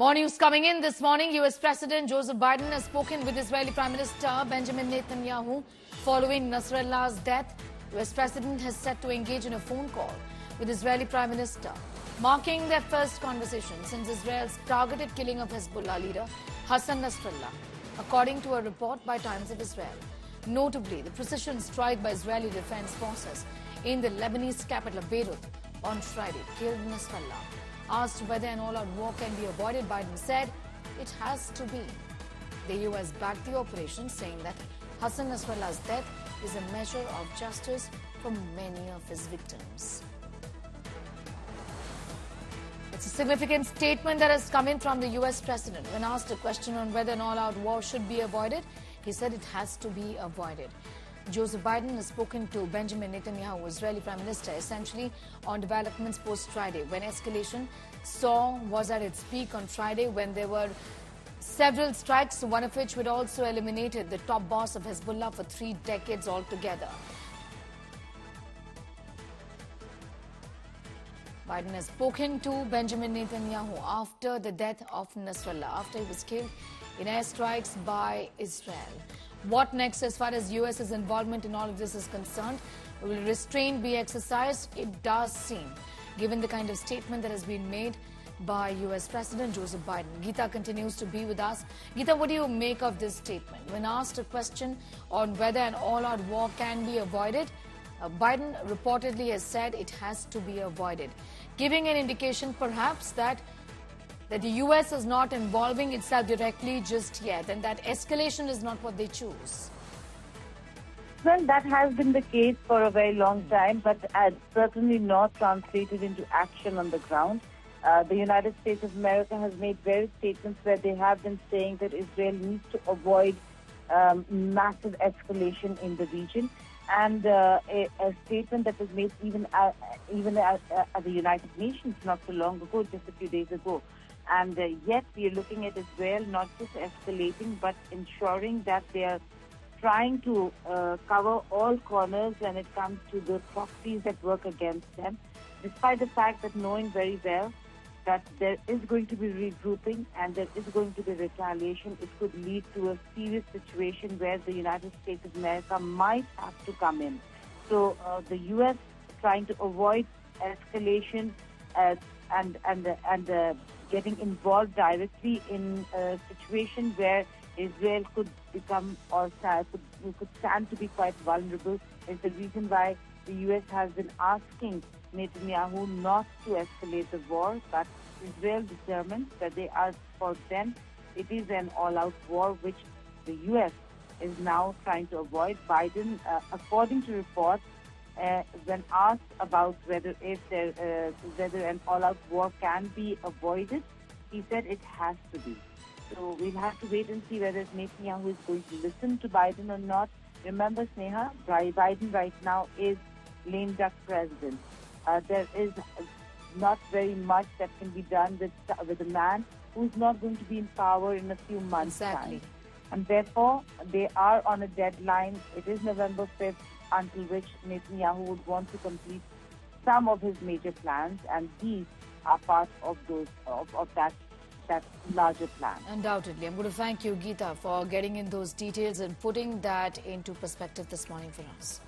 More news coming in this morning. U.S. President Joseph Biden has spoken with Israeli Prime Minister Benjamin Netanyahu following Nasrallah's death. U.S. President has set to engage in a phone call with Israeli Prime Minister, marking their first conversation since Israel's targeted killing of Hezbollah leader Hassan Nasrallah, according to a report by Times of Israel. Notably, the precision strike by Israeli defense forces in the Lebanese capital Beirut on Friday killed Nasrallah. Asked whether an all-out war can be avoided, Biden said it has to be. The U.S. backed the operation, saying that Hassan Nasrallah's death is a measure of justice for many of his victims. It's a significant statement that has come in from the U.S. President. When asked a question on whether an all-out war should be avoided, he said it has to be avoided. Joseph Biden has spoken to Benjamin Netanyahu, Israeli Prime Minister, essentially on developments post-Friday, when escalation was at its peak on Friday, when there were several strikes, one of which would also eliminated the top boss of Hezbollah for 3 decades altogether. Biden has spoken to Benjamin Netanyahu after the death of Nasrallah, after he was killed in airstrikes by Israel. What next as far as US's involvement in all of this is concerned? Will restraint be exercised? It does seem, given the kind of statement that has been made by US President Joseph Biden. Geeta continues to be with us. Geeta, what do you make of this statement? When asked a question on whether an all-out war can be avoided, Biden reportedly has said it has to be avoided, giving an indication perhaps that the U.S. is not involving itself directly just yet, and that escalation is not what they choose. Well, that has been the case for a very long time, but certainly not translated into action on the ground. The United States of America has made various statements where they have been saying that Israel needs to avoid massive escalation in the region. And a statement that was made even at the United Nations not so long ago, just a few days ago. And yet we are looking at Israel not just escalating, but ensuring that they are trying to cover all corners when it comes to the proxies that work against them, despite the fact that knowing very well that there is going to be regrouping and there is going to be retaliation. It could lead to a serious situation where the United States of America might have to come in. So the U.S. trying to avoid escalation and getting involved directly in a situation where Israel could become or could stand to be quite vulnerable is the reason why the U.S. has been asking Netanyahu not to escalate the war, but Israel determined that for them, it is an all-out war, which the U.S. is now trying to avoid. Biden, according to reports, when asked about whether an all-out war can be avoided, he said it has to be. So we'll have to wait and see whether Netanyahu is going to listen to Biden or not. Remember, Sneha, Biden right now is lame duck president. There is not very much that can be done with a man who's not going to be in power in a few months' time. And therefore, they are on a deadline. It is November 5th, until which Netanyahu would want to complete some of his major plans, and these are part of that larger plan. Undoubtedly. I'm going to thank you, Geeta, for getting in those details and putting that into perspective this morning for us.